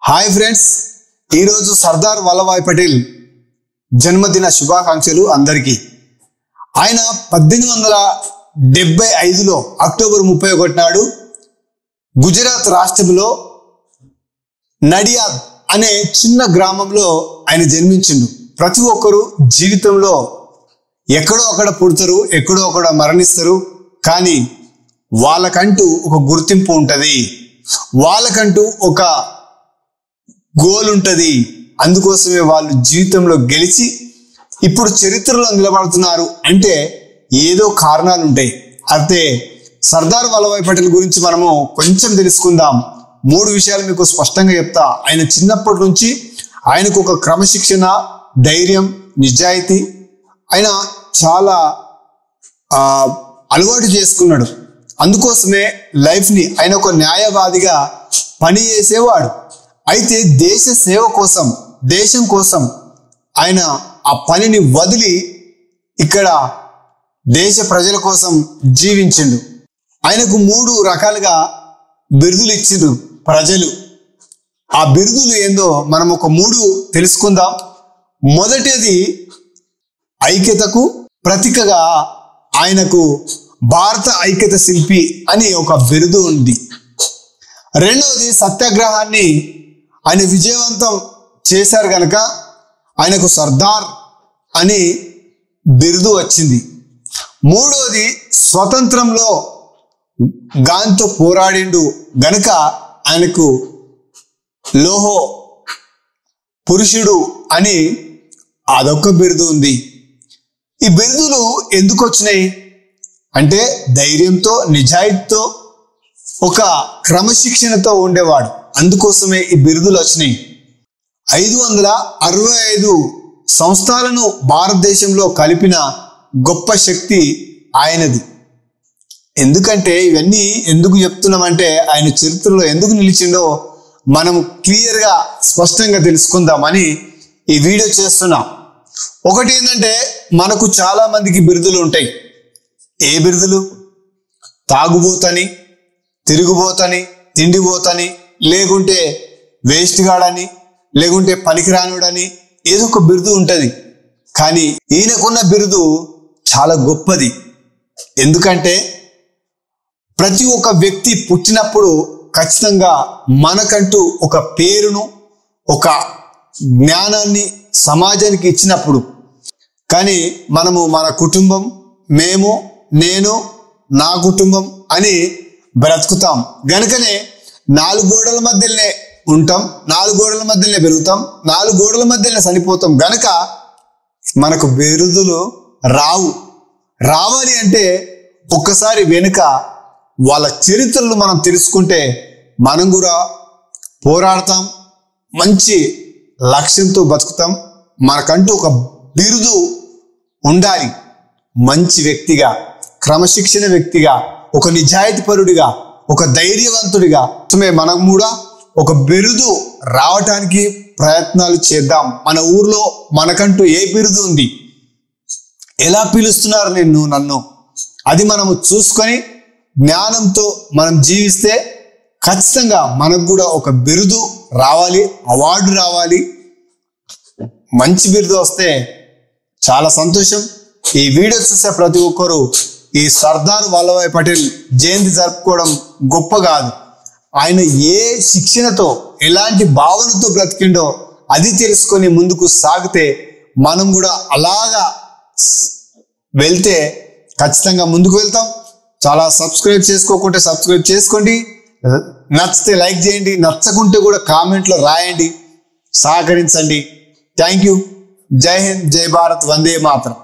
Hi friends, ఈరోజు సర్దార్ వల్లభాయ్ పటేల్ జన్మదిన శుభాకాంక్షలు అందరికీ. ఆయన 1875లో అక్టోబర్ 31 నాడు గుజరాత్ రాష్ట్రంలో నడియాద్ అనే చిన్న గ్రామంలో ఆయన జన్మించిండు. ప్రతి ఒక్కరు జీవితంలో ఎక్కడో అక్కడ పుడతారు, ఎక్కడో అక్కడ మరణిస్తారు. కానీ వాళ్ళకంటూ ఒక గుర్తింపు ఉంటుంది, వాళ్ళకంటూ ఒక గోల్ ఉంటుంది. అందుకోసమే వాళ్ళు జీవితంలో గెలిచి ఇప్పుడు చరిత్రలో నిలబడుతున్నారు అంటే ఏదో కారణాలు ఉంటాయి. అయితే సర్దార్ వల్లభాయ్ పటేల్ గురించి మనము కొంచెం తెలుసుకుందాం. 3 విషయాలు మీకు స్పష్టంగా చెప్తా. ఆయన చిన్నప్పటి నుంచి ఆయనకు ఒక క్రమశిక్షణ, ధైర్యం, నిజాయితీ ఆయన చాలా అలవాటు చేసుకున్నాడు. అందుకోసమే లైఫ్ని ఆయన ఒక న్యాయవాదిగా పనిచేసేవాడు. అయితే దేశ సేవ కోసం, దేశం కోసం ఆయన ఆ పనిని వదిలి ఇక్కడ దేశ ప్రజల కోసం జీవించిండు. ఆయనకు 3 రకాలుగా బిరుదులు ఇచ్చిండ్రు ప్రజలు. ఆ బిరుదులు ఏందో మనం ఒక 3 తెలుసుకుందాం. మొదటిది ఐక్యతకు ప్రతీకగా ఆయనకు భారత ఐక్యత శిల్పి అని ఒక బిరుదు ఉంది. రెండవది సత్యాగ్రహాన్ని ఆయన విజయవంతం చేశారు కనుక ఆయనకు సర్దార్ అని బిరుదు వచ్చింది. మూడవది స్వతంత్రంలో గాంతో పోరాడిండు గనుక ఆయనకు లోహో పురుషుడు అని అదొక బిరుదు ఉంది. ఈ బిరుదులు ఎందుకు వచ్చినాయి అంటే ధైర్యంతో, నిజాయితీతో, ఒక క్రమశిక్షణతో ఉండేవాడు. అందుకోసమే ఈ బిరుదులు వచ్చినాయి. 565 సంస్థలను భారతదేశంలో కలిపిన గొప్ప శక్తి ఆయనది. ఎందుకంటే ఇవన్నీ ఎందుకు చెప్తున్నామంటే ఆయన చరిత్రలో ఎందుకు నిలిచిండో మనం క్లియర్గా స్పష్టంగా తెలుసుకుందామని ఈ వీడియో చేస్తున్నాం. ఒకటి ఏంటంటే మనకు చాలా మందికి బిరుదులు ఉంటాయి. ఏ బిరుదులు? తాగుబోతని, తిరుగుబోతని, తిండిబోతని, లేకుంటే వేస్ట్ గాడని, లేకుంటే పనికిరానుడని ఏదో ఒక బిరుదు ఉంటుంది. కానీ ఈయనకున్న బిరుదు చాలా గొప్పది. ఎందుకంటే ప్రతి ఒక్క వ్యక్తి పుట్టినప్పుడు ఖచ్చితంగా మనకంటూ ఒక పేరును, ఒక జ్ఞానాన్ని సమాజానికి ఇచ్చినప్పుడు, కానీ మనము మన కుటుంబం, మేము, నేను, నా కుటుంబం అని బ్రతుకుతాం. గనుకనే 4 గోడల మధ్యలోనే ఉంటాం, 4 గోడల మధ్యలోనే పెరుగుతాం, 4 గోడల మధ్యలోనే చనిపోతాం. గనక మనకు బిరుదులు రావాలి అంటే ఒక్కసారి వెనుక వాళ్ళ చరిత్రలు మనం తెలుసుకుంటే మనం కూడా పోరాడతాం, మంచి లక్ష్యంతో బతుకుతాం. మనకంటూ ఒక బిరుదు ఉండాలి. మంచి వ్యక్తిగా, క్రమశిక్షణ వ్యక్తిగా, ఒక నిజాయితీపరుడిగా, ఒక ధైర్యవంతుడిగా మనం కూడా ఒక బిరుదు రావటానికి ప్రయత్నాలు చేద్దాం. మన ఊర్లో మనకంటూ ఏ బిరుదు ఉంది, ఎలా పిలుస్తున్నారు నన్ను, అది మనము చూసుకొని జ్ఞానంతో మనం జీవిస్తే ఖచ్చితంగా మనకు కూడా ఒక బిరుదు రావాలి, అవార్డు రావాలి. మంచి బిరుదు వస్తే చాలా సంతోషం. ఈ వీడియో చూసే ప్రతి ఒక్కరూ ఈ సర్దార్ వల్లభాయ్ పటేల్ జయంతి జరుపుకోవడం గొప్ప కాదు. ఆయన ఏ శిక్షణతో, ఎలాంటి భావనతో బ్రతికిండో అది తెలుసుకొని ముందుకు సాగితే మనం కూడా అలాగా వెళ్తే ఖచ్చితంగా ముందుకు వెళ్తాం. చాలా సబ్స్క్రైబ్ చేసుకోకుంటే సబ్స్క్రైబ్ చేసుకోండి, నచ్చితే లైక్ చేయండి, నచ్చకుంటే కూడా కామెంట్లో రాయండి, సహకరించండి. Thank you. జై హింద్, జై భారత్, వందే మాతరం.